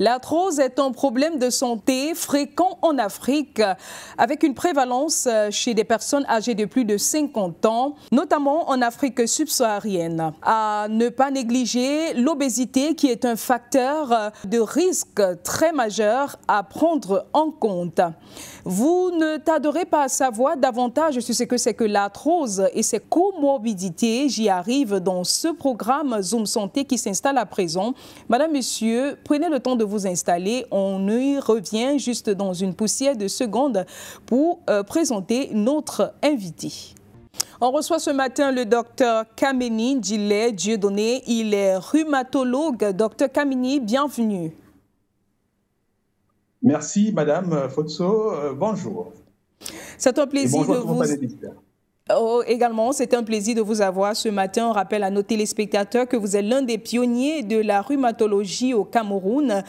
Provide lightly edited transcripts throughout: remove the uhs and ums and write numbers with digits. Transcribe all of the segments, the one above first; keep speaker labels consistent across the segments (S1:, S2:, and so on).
S1: L'arthrose est un problème de santé fréquent en Afrique, avec une prévalence chez des personnes âgées de plus de 50 ans, notamment en Afrique subsaharienne. À ne pas négliger l'obésité qui est un facteur de risque très majeur à prendre en compte. Vous ne tarderez pas à savoir davantage sur ce que c'est que l'arthrose et ses comorbidités. J'y arrive dans ce programme Zoom Santé qui s'installe à présent. Madame, Monsieur, prenez le temps de vous installer. On y revient juste dans une poussière de secondes pour présenter notre invité. On reçoit ce matin le docteur Kameni Djilé Dieudonné. Il est rhumatologue. Docteur Kameni, bienvenue.
S2: Merci, Madame Fotso. Bonjour.
S1: C'est un plaisir de vous... également, c'est un plaisir de vous avoir ce matin. On rappelle à nos téléspectateurs que vous êtes l'un des pionniers de la rhumatologie au Cameroun,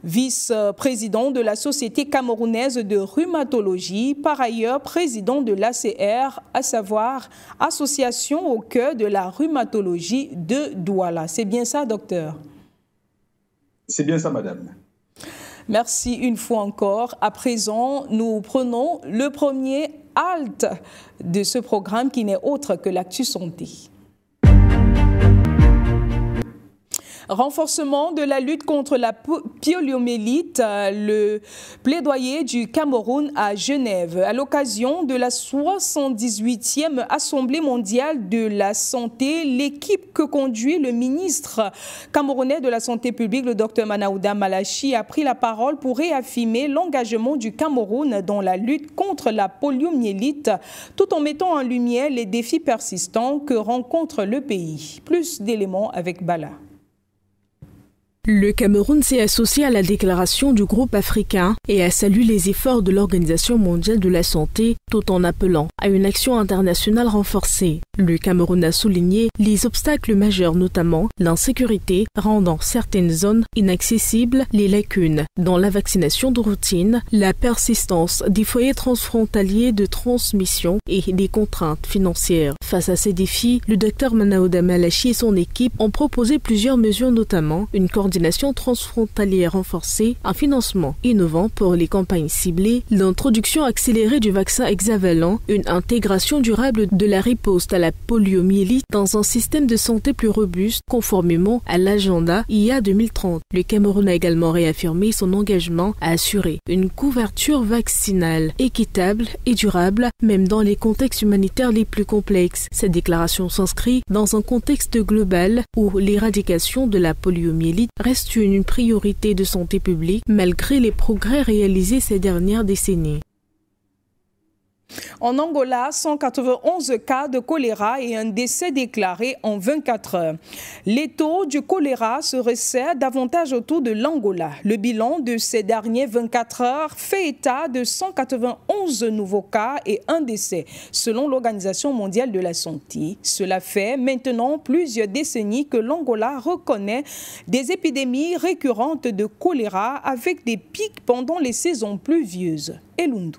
S1: vice-président de la Société camerounaise de rhumatologie, par ailleurs président de l'ACR, à savoir Association au cœur de la rhumatologie de Douala. C'est bien ça, docteur?
S2: C'est bien ça, madame.
S1: Merci une fois encore. À présent, nous prenons le premier halte de ce programme qui n'est autre que l'Actu Santé. Renforcement de la lutte contre la poliomyélite, le plaidoyer du Cameroun à Genève. À l'occasion de la 78e Assemblée mondiale de la santé, l'équipe que conduit le ministre camerounais de la Santé publique, le Dr Manaouda Malachi, a pris la parole pour réaffirmer l'engagement du Cameroun dans la lutte contre la poliomyélite, tout en mettant en lumière les défis persistants que rencontre le pays. Plus d'éléments avec Bala.
S3: Le Cameroun s'est associé à la déclaration du groupe africain et a salué les efforts de l'Organisation mondiale de la santé tout en appelant à une action internationale renforcée. Le Cameroun a souligné les obstacles majeurs, notamment l'insécurité rendant certaines zones inaccessibles, les lacunes dans la vaccination de routine, la persistance des foyers transfrontaliers de transmission et des contraintes financières. Face à ces défis, le Dr Manaouda Malachi et son équipe ont proposé plusieurs mesures, notamment une coordination transfrontalière renforcée, un financement innovant pour les campagnes ciblées, l'introduction accélérée du vaccin hexavalent, une intégration durable de la riposte à la poliomyélite dans un système de santé plus robuste conformément à l'agenda IA 2030. Le Cameroun a également réaffirmé son engagement à assurer une couverture vaccinale équitable et durable, même dans les contextes humanitaires les plus complexes. Cette déclaration s'inscrit dans un contexte global où l'éradication de la poliomyélite reste une priorité de santé publique malgré les progrès réalisés ces dernières décennies.
S1: En Angola, 191 cas de choléra et un décès déclaré en 24 heures. Les taux du choléra se resserrent davantage autour de l'Angola. Le bilan de ces dernières 24 heures fait état de 191 nouveaux cas et un décès, selon l'Organisation mondiale de la santé. Cela fait maintenant plusieurs décennies que l'Angola reconnaît des épidémies récurrentes de choléra avec des pics pendant les saisons pluvieuses. Elundu.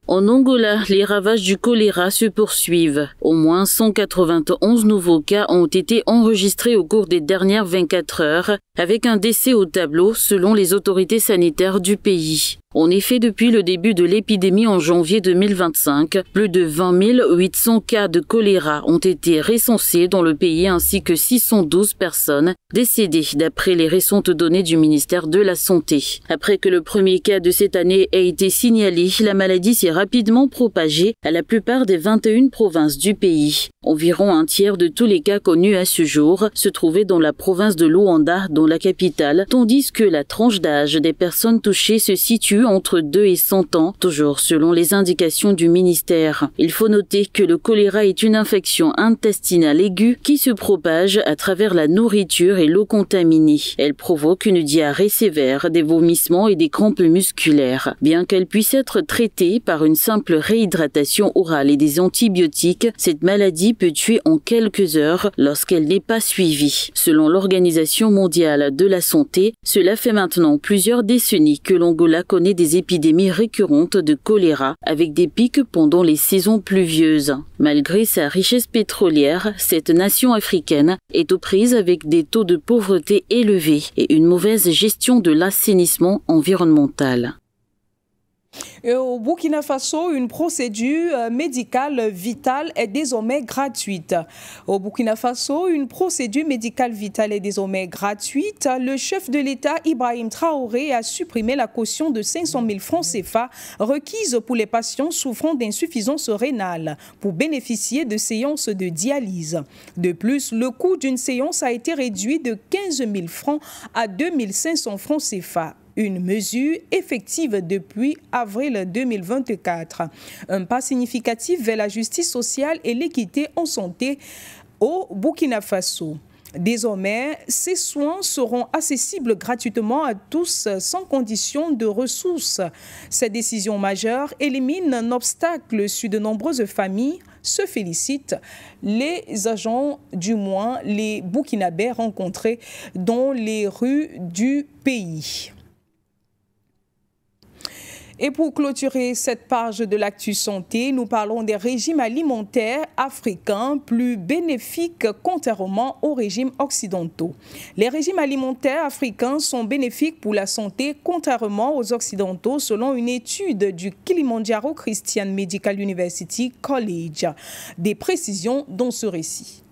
S4: En Angola, les ravages du choléra se poursuivent. Au moins 191 nouveaux cas ont été enregistrés au cours des dernières 24 heures, avec un décès au tableau selon les autorités sanitaires du pays. En effet, depuis le début de l'épidémie en janvier 2025, plus de 20 800 cas de choléra ont été recensés dans le pays ainsi que 612 personnes décédées d'après les récentes données du ministère de la Santé. Après que le premier cas de cette année ait été signalé, la maladie s'est rapidement propagée à la plupart des 21 provinces du pays. Environ un tiers de tous les cas connus à ce jour se trouvaient dans la province de Luanda, dans la capitale, tandis que la tranche d'âge des personnes touchées se situe entre 2 et 100 ans, toujours selon les indications du ministère. Il faut noter que le choléra est une infection intestinale aiguë qui se propage à travers la nourriture et l'eau contaminée. Elle provoque une diarrhée sévère, des vomissements et des crampes musculaires. Bien qu'elle puisse être traitée par une simple réhydratation orale et des antibiotiques, cette maladie maladie peut tuer en quelques heures lorsqu'elle n'est pas suivie. Selon l'Organisation mondiale de la santé, cela fait maintenant plusieurs décennies que l'Angola connaît des épidémies récurrentes de choléra avec des pics pendant les saisons pluvieuses. Malgré sa richesse pétrolière, cette nation africaine est aux prises avec des taux de pauvreté élevés et une mauvaise gestion de l'assainissement environnemental.
S1: Et au Burkina Faso, une procédure médicale vitale est désormais gratuite. Au Burkina Faso, une procédure médicale vitale est désormais gratuite. Le chef de l'État, Ibrahim Traoré, a supprimé la caution de 500 000 francs CFA requise pour les patients souffrant d'insuffisance rénale pour bénéficier de séances de dialyse. De plus, le coût d'une séance a été réduit de 15 000 francs à 2 500 francs CFA. Une mesure effective depuis avril 2024. Un pas significatif vers la justice sociale et l'équité en santé au Burkina Faso. Désormais, ces soins seront accessibles gratuitement à tous sans condition de ressources. Cette décision majeure élimine un obstacle sur de nombreuses familles, se félicitent les agents, du moins les Burkinabés rencontrés dans les rues du pays. Et pour clôturer cette page de l'actu santé, nous parlons des régimes alimentaires africains plus bénéfiques contrairement aux régimes occidentaux. Les régimes alimentaires africains sont bénéfiques pour la santé contrairement aux occidentaux selon une étude du Kilimanjaro Christian Medical University College. Des précisions dans ce récit.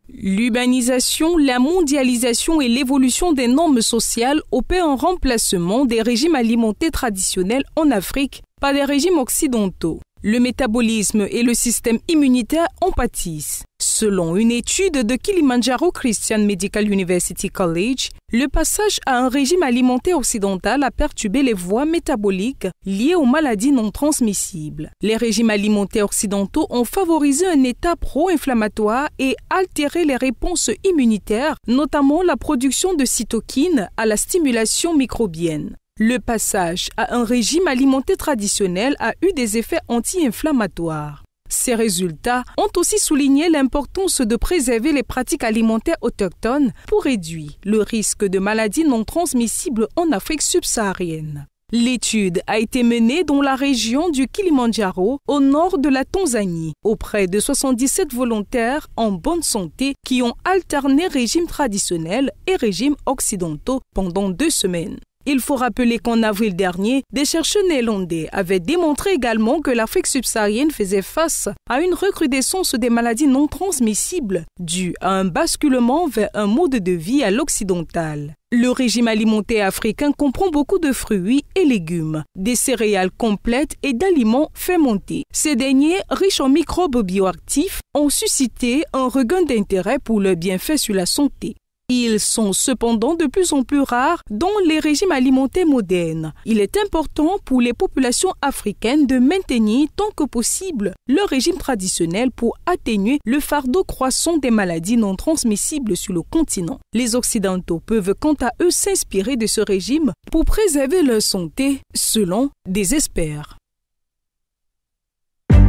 S1: L'urbanisation, la mondialisation et l'évolution des normes sociales opèrent un remplacement des régimes alimentaires traditionnels en Afrique par des régimes occidentaux. Le métabolisme et le système immunitaire en pâtissent. Selon une étude de Kilimanjaro Christian Medical University College, le passage à un régime alimentaire occidental a perturbé les voies métaboliques liées aux maladies non transmissibles. Les régimes alimentaires occidentaux ont favorisé un état pro-inflammatoire et altéré les réponses immunitaires, notamment la production de cytokines à la stimulation microbienne. Le passage à un régime alimentaire traditionnel a eu des effets anti-inflammatoires. Ces résultats ont aussi souligné l'importance de préserver les pratiques alimentaires autochtones pour réduire le risque de maladies non transmissibles en Afrique subsaharienne. L'étude a été menée dans la région du Kilimanjaro, au nord de la Tanzanie, auprès de 77 volontaires en bonne santé qui ont alterné régimes traditionnels et régimes occidentaux pendant 2 semaines. Il faut rappeler qu'en avril dernier, des chercheurs néerlandais avaient démontré également que l'Afrique subsaharienne faisait face à une recrudescence des maladies non transmissibles due à un basculement vers un mode de vie à l'occidental. Le régime alimentaire africain comprend beaucoup de fruits et légumes, des céréales complètes et d'aliments fermentés. Ces derniers, riches en microbes bioactifs, ont suscité un regain d'intérêt pour leurs bienfaits sur la santé. Ils sont cependant de plus en plus rares dans les régimes alimentaires modernes. Il est important pour les populations africaines de maintenir tant que possible leur régime traditionnel pour atténuer le fardeau croissant des maladies non transmissibles sur le continent. Les Occidentaux peuvent quant à eux s'inspirer de ce régime pour préserver leur santé, selon des experts.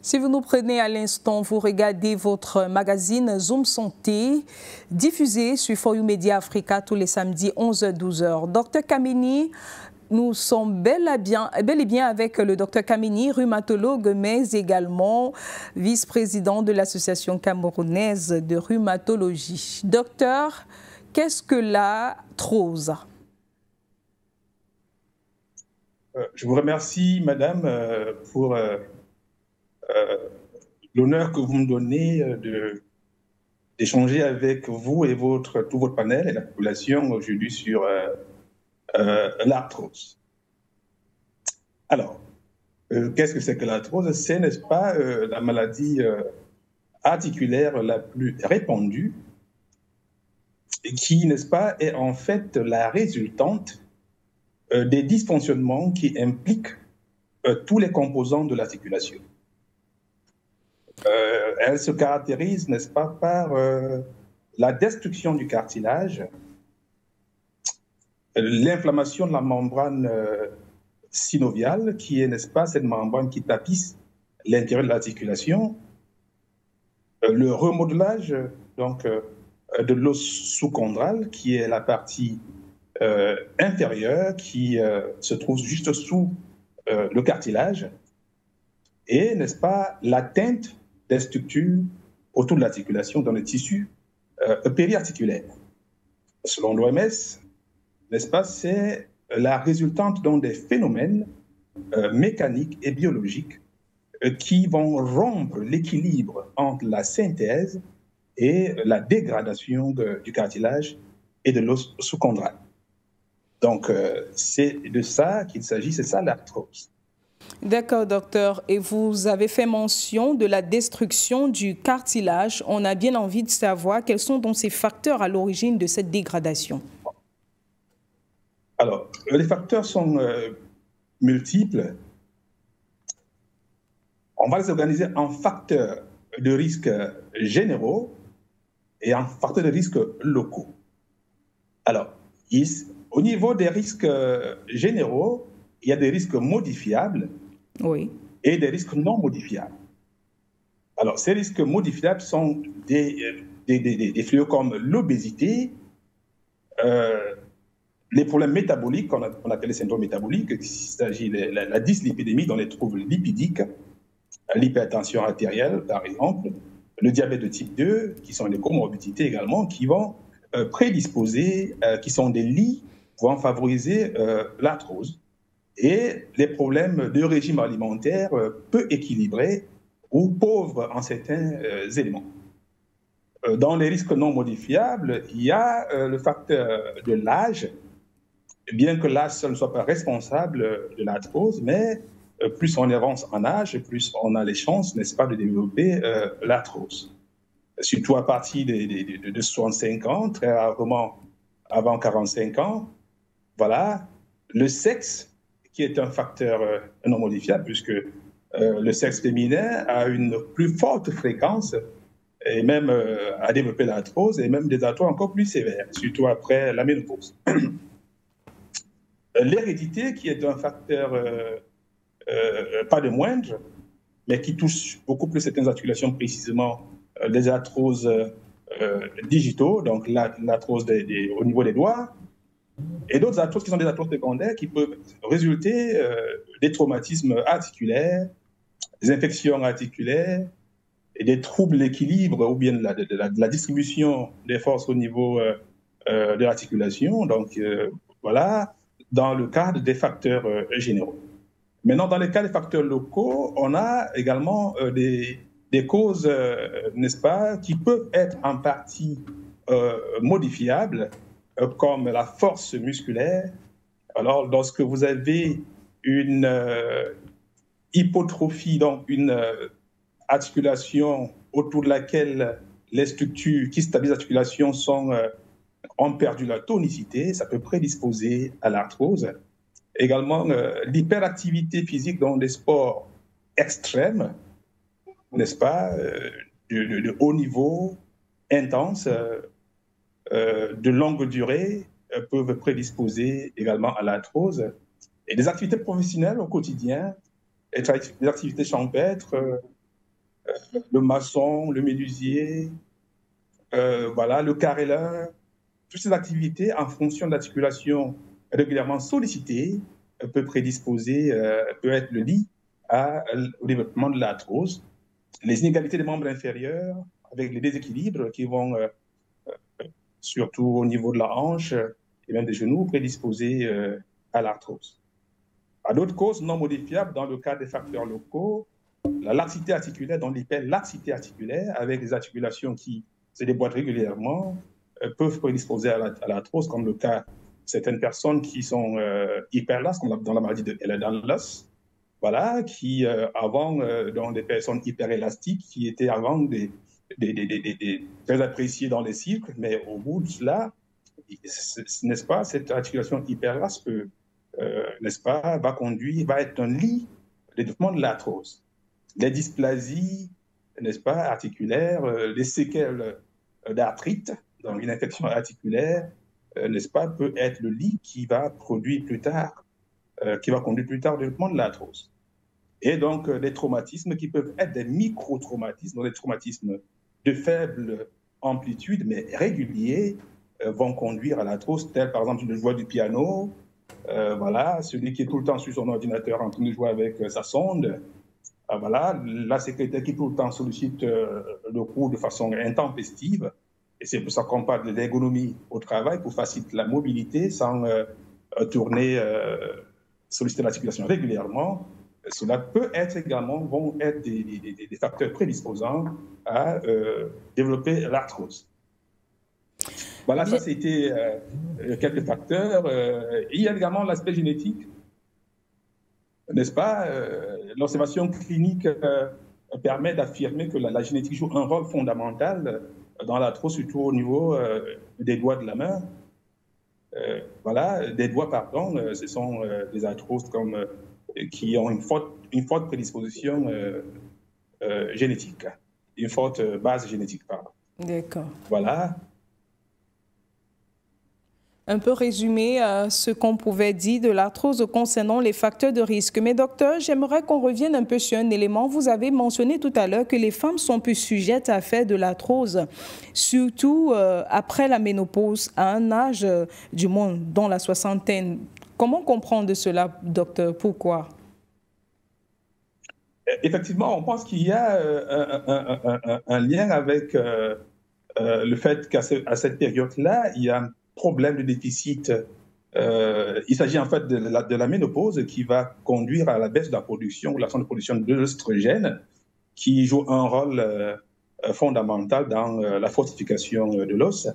S1: Si vous nous prenez à l'instant, vous regardez votre magazine Zoom Santé, diffusé sur For You Media Africa tous les samedis 11h-12h. Dr Kamini, nous sommes bel et bien avec le Dr Kamini, rhumatologue, mais également vice-président de l'Association camerounaise de rhumatologie. Docteur, qu'est-ce que l'arthrose?
S2: Je vous remercie, madame, pour l'honneur que vous me donnez d'échanger avec vous et tout votre panel et la population aujourd'hui sur l'arthrose. Alors, qu'est-ce que c'est que l'arthrose? C'est, n'est-ce pas, la maladie articulaire la plus répandue et qui, n'est-ce pas, est en fait la résultante des dysfonctionnements qui impliquent tous les composants de l'articulation. Elle se caractérise, n'est-ce pas, par la destruction du cartilage, l'inflammation de la membrane synoviale, qui est, n'est-ce pas, cette membrane qui tapisse l'intérieur de l'articulation, le remodelage donc, de l'os sous-chondral, qui est la partie inférieure qui se trouve juste sous le cartilage, et, n'est-ce pas, l'atteinte des structures autour de l'articulation dans le tissu périarticulaire. Selon l'OMS, n'est-ce pas, c'est la résultante donc des phénomènes mécaniques et biologiques qui vont rompre l'équilibre entre la synthèse et la dégradation du cartilage et de l'os sous-chondral. Donc, c'est de ça qu'il s'agit, c'est ça l'arthrose.
S1: D'accord, docteur. Et vous avez fait mention de la destruction du cartilage. On a bien envie de savoir quels sont donc ces facteurs à l'origine de cette dégradation.
S2: Alors, les facteurs sont multiples. On va les organiser en facteurs de risque généraux et en facteurs de risque locaux. Alors, au niveau des risques généraux, il y a des risques modifiables et des risques non modifiables. Alors, ces risques modifiables sont des fléaux comme l'obésité, les problèmes métaboliques, qu'on appelle les syndromes métaboliques, il s'agit de la dyslipidémie dans les troubles lipidiques, l'hypertension artérielle, par exemple, le diabète de type 2, qui sont des comorbidités également, qui vont prédisposer, qui sont des lits pouvant favoriser l'arthrose, et les problèmes de régime alimentaire peu équilibré ou pauvre en certains éléments. Dans les risques non modifiables, il y a le facteur de l'âge, bien que l'âge seul ne soit pas responsable de l'arthrose, mais plus on avance en âge, plus on a les chances, n'est-ce pas, de développer l'arthrose. Surtout à partir de 65 ans, très rarement avant 45 ans. Voilà, le sexe, qui est un facteur non modifiable, puisque le sexe féminin a une plus forte fréquence et même à développer l'arthrose, et même des arthroses encore plus sévères, surtout après la ménopause. L'hérédité, qui est un facteur pas de moindre, mais qui touche beaucoup plus certaines articulations, précisément les arthroses digitaux, donc l'arthrose au niveau des doigts, et d'autres arthroses qui sont des arthroses secondaires qui peuvent résulter des traumatismes articulaires, des infections articulaires, et des troubles d'équilibre ou bien de la distribution des forces au niveau de l'articulation. Donc, voilà, dans le cadre des facteurs généraux. Maintenant, dans le cas des facteurs locaux, on a également des causes, n'est-ce pas, qui peuvent être en partie modifiables, comme la force musculaire. Alors, lorsque vous avez une hypotrophie, donc une articulation autour de laquelle les structures qui stabilisent l'articulation ont perdu la tonicité, ça peut prédisposer à l'arthrose. Également, l'hyperactivité physique dans des sports extrêmes, n'est-ce pas, de haut niveau, intense, de longue durée, peuvent prédisposer également à l'arthrose. Et des activités professionnelles au quotidien, des activités champêtres, le maçon, le menuisier, voilà, le carreleur, toutes ces activités en fonction de l'articulation régulièrement sollicitée peut prédisposer, peut être le lit au développement de l'arthrose. Les inégalités des membres inférieurs avec les déséquilibres qui vont surtout au niveau de la hanche et même des genoux prédisposer à l'arthrose. À d'autres causes non modifiables dans le cas des facteurs locaux, la laxité articulaire, donc l'hyperlaxité articulaire avec des articulations qui se déboîtent régulièrement peuvent prédisposer à l'arthrose, comme le cas de certaines personnes qui sont hyperlaxes, comme dans la maladie de Ehlers-Danlos, voilà, qui avant, dans des personnes hyperélastiques, qui étaient avant très appréciées dans les cycles, mais au bout de cela, n'est-ce pas, cette articulation hyperlaxe peut, n'est-ce pas, va être un lit de développement de l'arthrose. Les dysplasies, n'est-ce pas, articulaires, les séquelles d'arthrite, donc une infection articulaire, n'est-ce pas, peut être le lit qui va produire plus tard, qui va conduire plus tard au développement de l'arthrose. Et donc, des traumatismes qui peuvent être des micro-traumatismes, des traumatismes de faible amplitude, mais réguliers, vont conduire à l'arthrose, tel par exemple le joueur du piano, voilà, celui qui est tout le temps sur son ordinateur en train de jouer avec sa sonde, voilà, la secrétaire qui tout le temps sollicite le cours de façon intempestive. Et c'est pour ça qu'on parle de l'ergonomie au travail pour faciliter la mobilité sans tourner, solliciter l'articulation régulièrement. Cela peut être également, vont être des facteurs prédisposants à développer l'arthrose. Voilà, ça c'était quelques facteurs. Il y a également l'aspect génétique, n'est-ce pas? L'observation clinique permet d'affirmer que la génétique joue un rôle fondamental dans l'arthrose, surtout au niveau des doigts de la main. Voilà, des doigts, pardon, ce sont des arthroses qui ont une forte prédisposition génétique, une forte base génétique, pardon.
S1: D'accord.
S2: Voilà.
S1: Un peu résumé ce qu'on pouvait dire de l'arthrose concernant les facteurs de risque. Mais docteur, j'aimerais qu'on revienne un peu sur un élément. Vous avez mentionné tout à l'heure que les femmes sont plus sujettes à faire de l'arthrose, surtout après la ménopause, à un âge, du moins dans la soixantaine. Comment comprendre cela, docteur? Pourquoi?
S2: Effectivement, on pense qu'il y a un lien avec le fait qu'à cette période-là, il y a un problème de déficit. Il s'agit en fait de la ménopause qui va conduire à la baisse de la production ou l'absence de production de l'œstrogène, qui joue un rôle fondamental dans la fortification de l'os.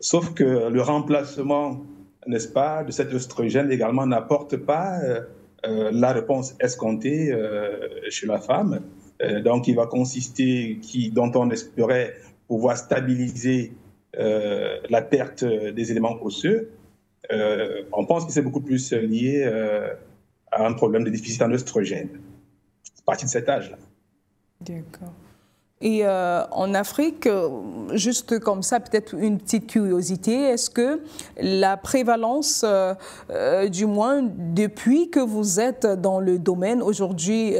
S2: Sauf que le remplacement, n'est-ce pas, de cet œstrogène également n'apporte pas la réponse escomptée chez la femme. Donc, il va consister, dont on espérait pouvoir stabiliser la perte des éléments osseux. On pense que c'est beaucoup plus lié à un problème de déficit en œstrogène. C'est parti de cet âge-là.
S1: D'accord. Et en Afrique, juste comme ça, peut-être une petite curiosité, est-ce que la prévalence, du moins depuis que vous êtes dans le domaine aujourd'hui,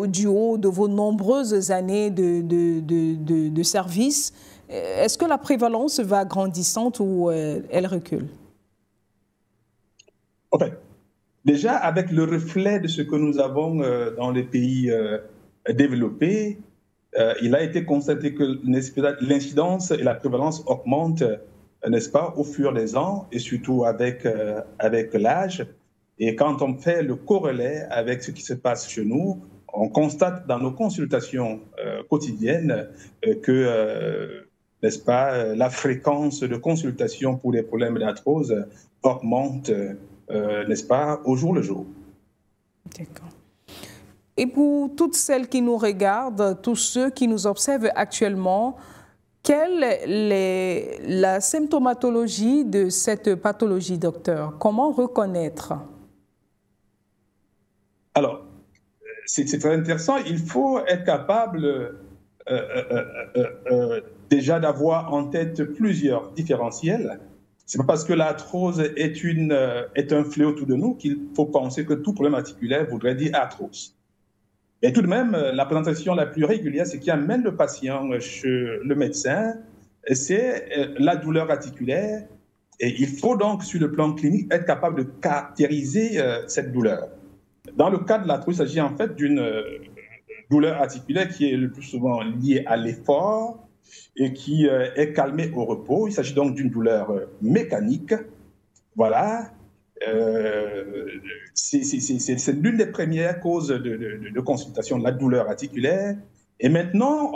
S1: du haut de vos nombreuses années de service, est-ce que la prévalence va grandissante ou elle recule?
S2: En fait, déjà, avec le reflet de ce que nous avons dans les pays développés, il a été constaté que l'incidence et la prévalence augmentent, n'est-ce pas, au fur des ans et surtout avec l'âge. Et quand on fait le corrélé avec ce qui se passe chez nous, on constate dans nos consultations quotidiennes que n'est-ce pas, la fréquence de consultation pour les problèmes d'arthrose augmente, n'est-ce pas, au jour le jour.
S1: D'accord. Et pour toutes celles qui nous regardent, tous ceux qui nous observent actuellement, quelle est la symptomatologie de cette pathologie, docteur? Comment reconnaître?
S2: Alors, c'est très intéressant. Il faut être capable déjà d'avoir en tête plusieurs différentiels. Ce n'est pas parce que l'arthrose est un fléau autour de nous qu'il faut penser que tout problème articulaire voudrait dire arthrose. Et tout de même, la présentation la plus régulière, ce qui amène le patient chez le médecin, c'est la douleur articulaire. Et il faut donc, sur le plan clinique, être capable de caractériser cette douleur. Dans le cas de l'arthrose, il s'agit en fait d'une douleur articulaire qui est le plus souvent liée à l'effort et qui est calmée au repos. Il s'agit donc d'une douleur mécanique. Voilà. C'est l'une des premières causes de consultation de la douleur articulaire. Et maintenant,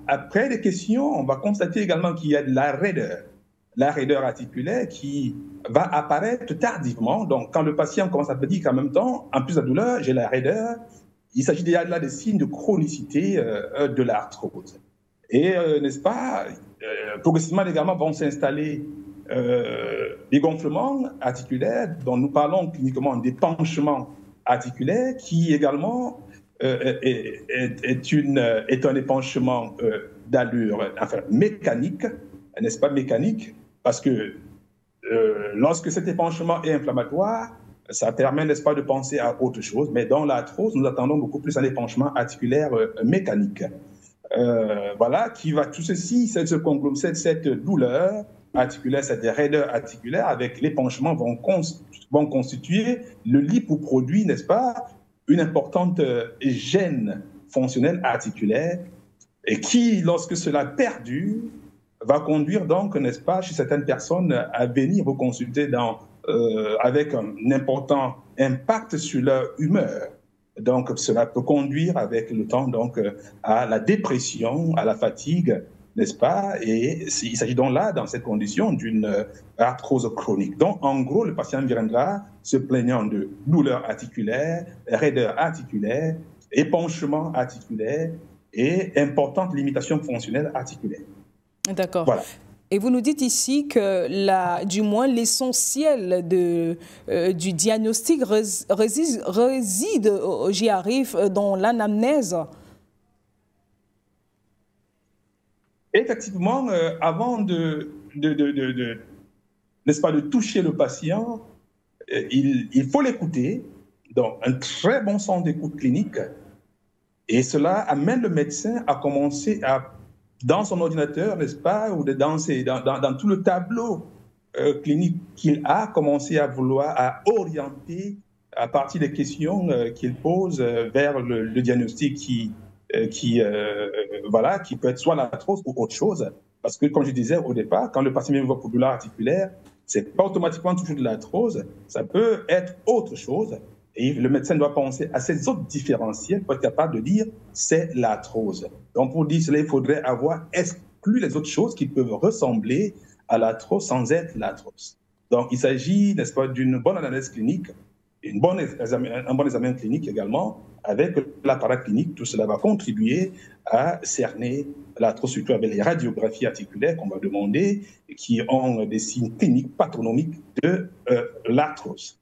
S2: après les questions, on va constater également qu'il y a de la raideur articulaire qui va apparaître tardivement. Donc, quand le patient commence à dire qu'en même temps, en plus de la douleur, j'ai la raideur, il s'agit déjà là des signes de chronicité de l'arthrose. Et, n'est-ce pas, progressivement également vont s'installer des gonflements articulaires, dont nous parlons cliniquement d'épanchement articulaire, qui également est un épanchement d'allure mécanique, n'est-ce pas, mécanique, parce que lorsque cet épanchement est inflammatoire, ça permet, n'est-ce pas, de penser à autre chose, mais dans l'arthrose, nous attendons beaucoup plus un épanchement articulaire mécanique. voilà, qui va tout ceci, cette douleur articulaire, cette raideur articulaire avec l'épanchement vont constituer le lit pour produire, n'est-ce pas, une importante gêne fonctionnelle articulaire et qui, lorsque cela perdure, va conduire donc, n'est-ce pas, chez certaines personnes à venir vous consulter avec un important impact sur leur humeur. Donc, cela peut conduire avec le temps donc, à la dépression, à la fatigue, n'est-ce pas? Et il s'agit donc là, dans cette condition, d'une arthrose chronique. Donc, en gros, le patient viendra se plaignant de douleurs articulaires, raideur articulaire, épanchement articulaire et importante limitation fonctionnelle articulaire.
S1: D'accord.
S2: Voilà.
S1: Et vous nous dites ici que du moins l'essentiel du diagnostic réside, j'y arrive, dans l'anamnèse.
S2: Effectivement, avant n'est-ce pas, de toucher le patient, il faut l'écouter, donc un très bon sens d'écoute clinique, et cela amène le médecin à commencer dans son ordinateur, n'est-ce pas, ou dans tout le tableau clinique qu'il a, commencé à orienter à partir des questions qu'il pose vers le diagnostic qui peut être soit l'arthrose ou autre chose. Parce que, comme je disais au départ, quand le patient vient voir pour douleur articulaire, ce n'est pas automatiquement toujours de l'arthrose, ça peut être autre chose. Et le médecin doit penser à ces autres différentiels pour être capable de dire c'est l'arthrose. Donc, pour dire cela, il faudrait avoir exclu les autres choses qui peuvent ressembler à l'arthrose sans être l'arthrose. Donc, il s'agit, n'est-ce pas, d'une bonne analyse clinique, un bon examen clinique également, avec l'appareil clinique. Tout cela va contribuer à cerner l'arthrose, surtout avec les radiographies articulaires qu'on va demander, qui ont des signes cliniques pathognomiques de l'arthrose.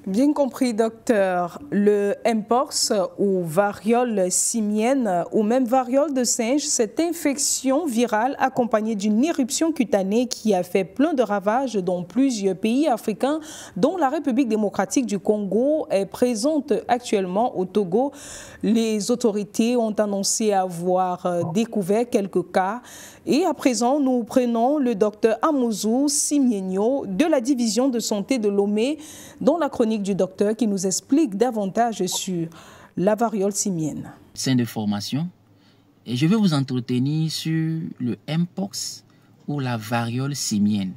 S1: Bien compris, docteur. Le mpox ou variole simienne ou même variole de singe, cette infection virale accompagnée d'une éruption cutanée qui a fait plein de ravages dans plusieurs pays africains, dont la République démocratique du Congo est présente actuellement au Togo. Les autorités ont annoncé avoir découvert quelques cas. Et à présent, nous prenons le docteur Amouzou Simienyo de la division de santé de Lomé, dont la chronique du docteur qui nous explique davantage sur la variole simienne.
S5: Sein de formation, et je vais vous entretenir sur le mpox ou la variole simienne.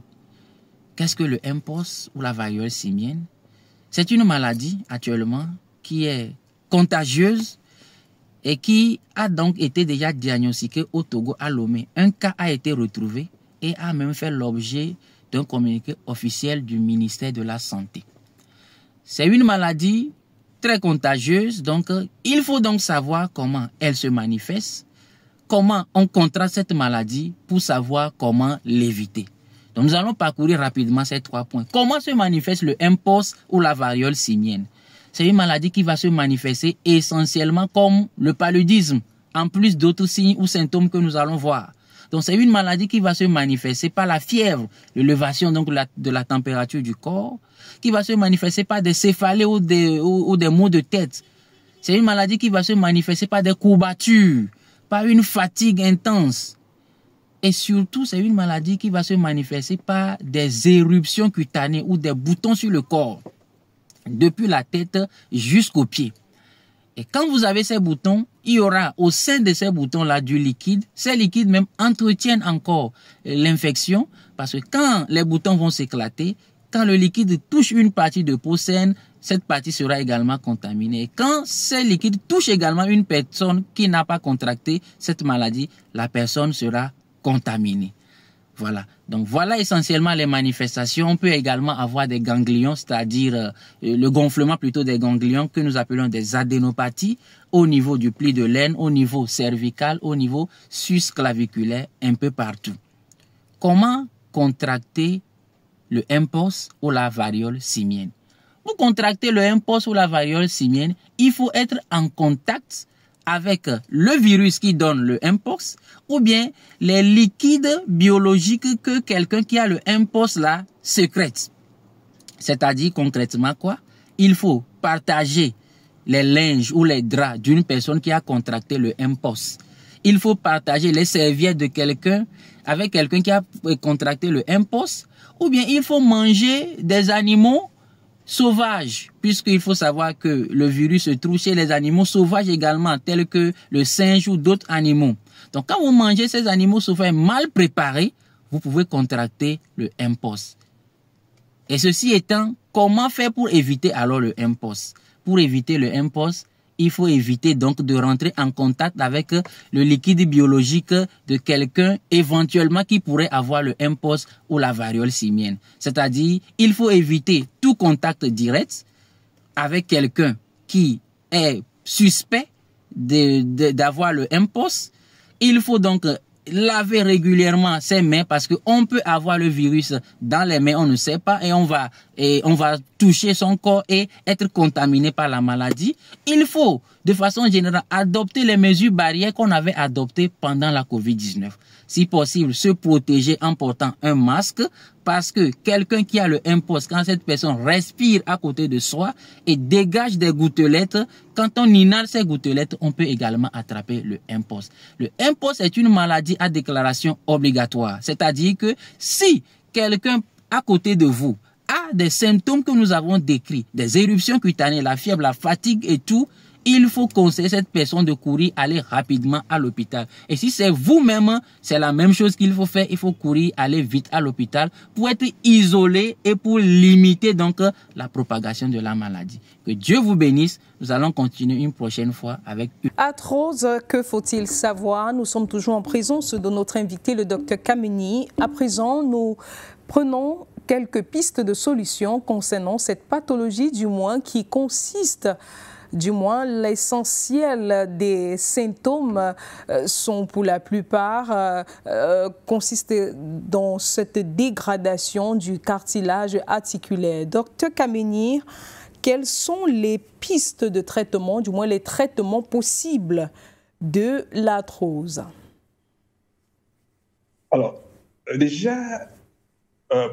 S5: Qu'est-ce que le mpox ou la variole simienne? C'est une maladie actuellement qui est contagieuse et qui a donc été déjà diagnostiqué au Togo à Lomé. Un cas a été retrouvé et a même fait l'objet d'un communiqué officiel du ministère de la Santé. C'est une maladie très contagieuse, donc il faut donc savoir comment elle se manifeste, comment on contraste cette maladie pour savoir comment l'éviter. Donc nous allons parcourir rapidement ces 3 points. Comment se manifeste le mpox ou la variole simienne? C'est une maladie qui va se manifester essentiellement comme le paludisme, en plus d'autres signes ou symptômes que nous allons voir. Donc c'est une maladie qui va se manifester par la fièvre, l'élévation donc de la température du corps, qui va se manifester par des céphalées ou des maux de tête. C'est une maladie qui va se manifester par des courbatures, par une fatigue intense. Et surtout, c'est une maladie qui va se manifester par des éruptions cutanées ou des boutons sur le corps, depuis la tête jusqu'aux pieds. Et quand vous avez ces boutons, il y aura au sein de ces boutons-là du liquide. Ces liquides même entretiennent encore l'infection parce que quand les boutons vont s'éclater, quand le liquide touche une partie de peau saine, cette partie sera également contaminée. Et quand ces liquides touchent également une personne qui n'a pas contracté cette maladie, la personne sera contaminée. Voilà. Donc voilà essentiellement les manifestations. On peut également avoir des ganglions, c'est-à-dire le gonflement plutôt des ganglions que nous appelons des adénopathies au niveau du pli de l'aine, au niveau cervical, au niveau susclaviculaire, un peu partout. Comment contracter le mpox ou la variole simienne? Pour contracter le mpox ou la variole simienne, il faut être en contact avec le virus qui donne le mpox ou bien les liquides biologiques que quelqu'un qui a le mpox là sécrète. C'est-à-dire concrètement quoi? Il faut partager les linges ou les draps d'une personne qui a contracté le mpox. il faut partager les serviettes de quelqu'un avec quelqu'un qui a contracté le mpox, ou bien il faut manger des animaux sauvages, puisqu'il faut savoir que le virus se trouve chez les animaux sauvages également, tels que le singe ou d'autres animaux. Donc quand vous mangez ces animaux sauvages mal préparés, vous pouvez contracter le mpox. Et ceci étant, comment faire pour éviter alors le mpox? Pour éviter le mpox, il faut éviter donc de rentrer en contact avec le liquide biologique de quelqu'un éventuellement qui pourrait avoir le mpox ou la variole simienne. C'est-à-dire, il faut éviter tout contact direct avec quelqu'un qui est suspect d'avoir le mpox. Il faut donc laver régulièrement ses mains parce qu'on peut avoir le virus dans les mains, on ne sait pas, et on va toucher son corps et être contaminé par la maladie. Il faut, de façon générale, adopter les mesures barrières qu'on avait adoptées pendant la COVID-19. Si possible, se protéger en portant un masque parce que quelqu'un qui a le mpox, quand cette personne respire à côté de soi et dégage des gouttelettes, quand on inhale ces gouttelettes, on peut également attraper le mpox. Le mpox est une maladie à déclaration obligatoire. C'est-à-dire que si quelqu'un à côté de vous a des symptômes que nous avons décrits, des éruptions cutanées, la fièvre, la fatigue et tout, il faut conseiller cette personne de courir, aller rapidement à l'hôpital. Et si c'est vous-même, c'est la même chose qu'il faut faire. Il faut courir, aller vite à l'hôpital pour être isolé et pour limiter donc la propagation de la maladie. Que Dieu vous bénisse. Nous allons continuer une prochaine fois avec...
S1: Arthrose, que faut-il savoir? Nous sommes toujours en présence de notre invité, le Dr Kameni. À présent, nous prenons quelques pistes de solutions concernant cette pathologie, du moins qui consiste... Du moins, l'essentiel des symptômes sont pour la plupart consistent dans cette dégradation du cartilage articulaire. Docteur Kameni, quelles sont les pistes de traitement, du moins les traitements possibles de l'arthrose?
S2: Alors, déjà,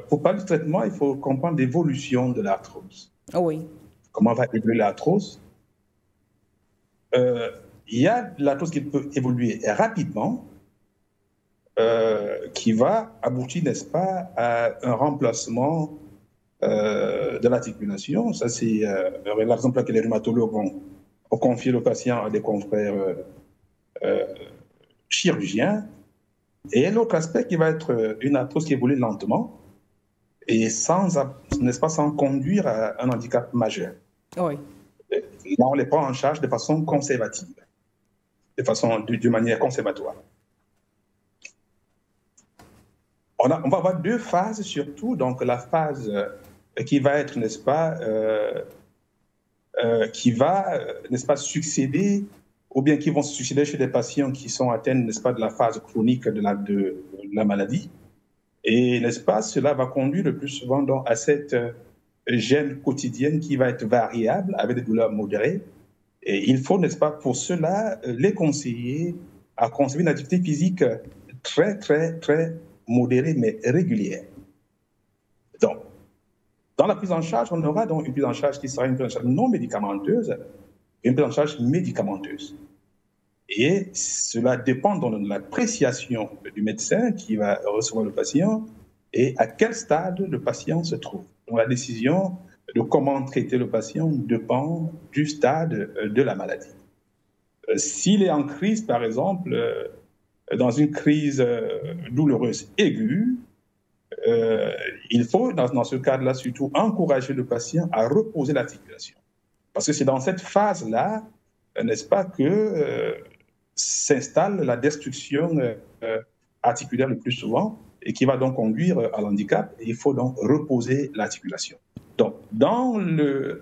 S2: pour parler de traitement, il faut comprendre l'évolution de l'arthrose.
S1: Oui.
S2: Comment va évoluer l'arthrose? Il y a l'arthrose qui peut évoluer rapidement, qui va aboutir, n'est-ce pas, à un remplacement de l'articulation. Ça, c'est l'exemple que les rhumatologues ont confié le patient à des confrères chirurgiens. Et l'autre aspect qui va être une arthrose qui évolue lentement et n'est-ce pas, sans conduire à un handicap majeur.
S1: Oui.
S2: Là, on les prend en charge de façon conservative, de manière conservatoire. On va avoir deux phases surtout. Donc, la phase qui va être, n'est-ce pas, qui va, n'est-ce pas, succéder, ou bien qui vont se succéder chez des patients qui sont atteints, n'est-ce pas, de la phase chronique de la maladie. Et, n'est-ce pas, cela va conduire le plus souvent donc, à cette gêne quotidienne qui va être variable avec des douleurs modérées. Et il faut, n'est-ce pas, pour cela, les conseiller à conserver une activité physique très, très, très modérée, mais régulière. Donc, dans la prise en charge, on aura donc une prise en charge qui sera une prise en charge non médicamenteuse et une prise en charge médicamenteuse. Et cela dépend donc de l'appréciation du médecin qui va recevoir le patient et à quel stade le patient se trouve. Donc, la décision de comment traiter le patient dépend du stade de la maladie. S'il est en crise, par exemple, dans une crise douloureuse aiguë, il faut, dans ce cadre-là, surtout encourager le patient à reposer l'articulation. Parce que c'est dans cette phase-là, n'est-ce pas, que s'installe la destruction articulaire le plus souvent et qui va donc conduire à l'handicap. Il faut donc reposer l'articulation. Donc, dans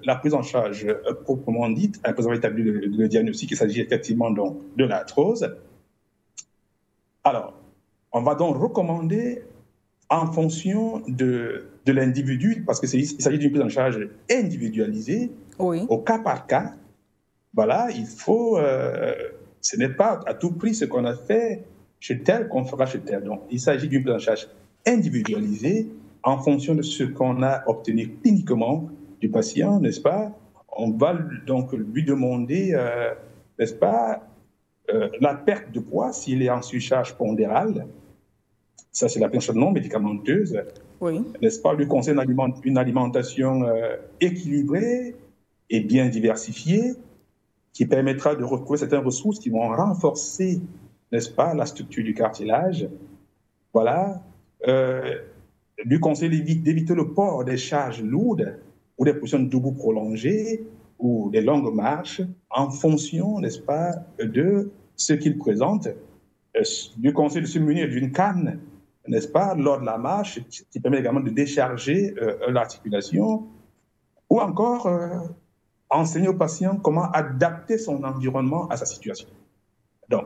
S2: la prise en charge proprement dite, après avoir établi le diagnostic, il s'agit effectivement donc de l'arthrose. Alors, on va donc recommander en fonction de l'individu, parce qu'il s'agit d'une prise en charge individualisée, oui, au cas par cas. Voilà, il faut... ce n'est pas à tout prix ce qu'on a fait chez tel qu'on fera chez tel. Donc, il s'agit d'une prise en charge individualisée en fonction de ce qu'on a obtenu cliniquement du patient, n'est-ce pas? On va donc lui demander, n'est-ce pas, la perte de poids, s'il est en surcharge pondérale, ça c'est la prise en charge non médicamenteuse,
S1: oui.
S2: N'est-ce pas, lui conseille une alimentation équilibrée et bien diversifiée qui permettra de retrouver certaines ressources qui vont renforcer, n'est-ce pas, la structure du cartilage. Voilà. Lui conseille d'éviter le port des charges lourdes ou des positions debout prolongées ou des longues marches en fonction, n'est-ce pas, de ce qu'il présente. Lui conseille de se munir d'une canne, n'est-ce pas, lors de la marche, qui permet également de décharger l'articulation, ou encore enseigner au patient comment adapter son environnement à sa situation. Donc,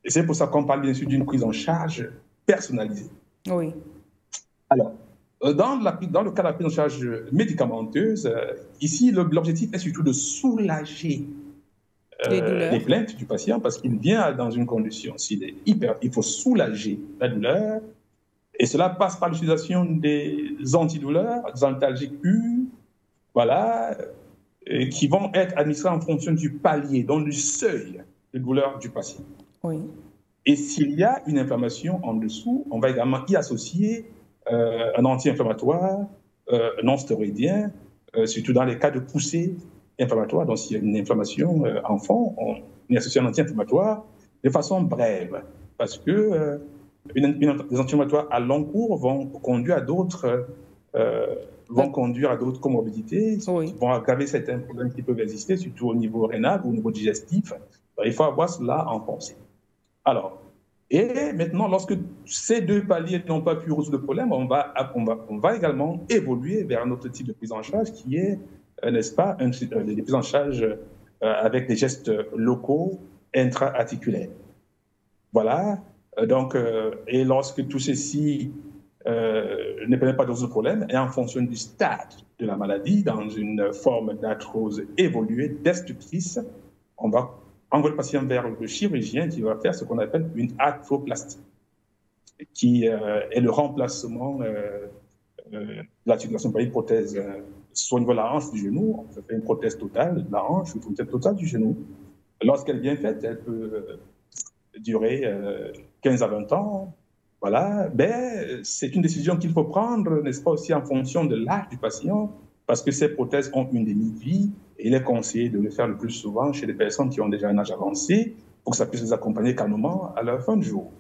S2: c'est pour ça qu'on parle bien sûr d'une prise en charge personnalisée.
S1: Oui.
S2: Alors, dans le cas de la prise en charge médicamenteuse, ici, l'objectif est surtout de soulager les plaintes du patient parce qu'il vient dans une condition, il faut soulager la douleur, et cela passe par l'utilisation des antidouleurs, des antalgiques purs, voilà, qui vont être administrés en fonction du palier, donc du seuil de douleur du patient.
S1: Oui.
S2: Et s'il y a une inflammation en dessous, on va également y associer un anti-inflammatoire non stéroïdien, surtout dans les cas de poussée inflammatoire. Donc, s'il y a une inflammation en fond, on y associe un anti-inflammatoire de façon brève, parce que des anti-inflammatoires à long cours vont conduire à d'autres comorbidités, qui vont aggraver certains problèmes qui peuvent exister, surtout au niveau rénal ou au niveau digestif. Alors, il faut avoir cela en pensée. Alors, et maintenant, lorsque ces deux paliers n'ont pas pu résoudre le problème, on va également évoluer vers un autre type de prise en charge qui est, n'est-ce pas, des prises en charge avec des gestes locaux intra-articulaires. Voilà. Donc, et lorsque tout ceci ne permet pas de résoudre le problème, et en fonction du stade de la maladie, dans une forme d'arthrose évoluée, destructrice, on va envoie le patient vers le chirurgien qui va faire ce qu'on appelle une arthroplastie, qui est le remplacement de l'articulation par une prothèse, soit au niveau de la hanche du genou, on fait une prothèse totale de la hanche, une prothèse totale du genou. Lorsqu'elle est bien faite, elle peut durer 15 à 20 ans. Voilà, mais c'est une décision qu'il faut prendre, n'est-ce pas, aussi en fonction de l'âge du patient, parce que ces prothèses ont une demi-vie. Et il est conseillé de le faire le plus souvent chez des personnes qui ont déjà un âge avancé pour que ça puisse les accompagner calmement à leur fin de jour.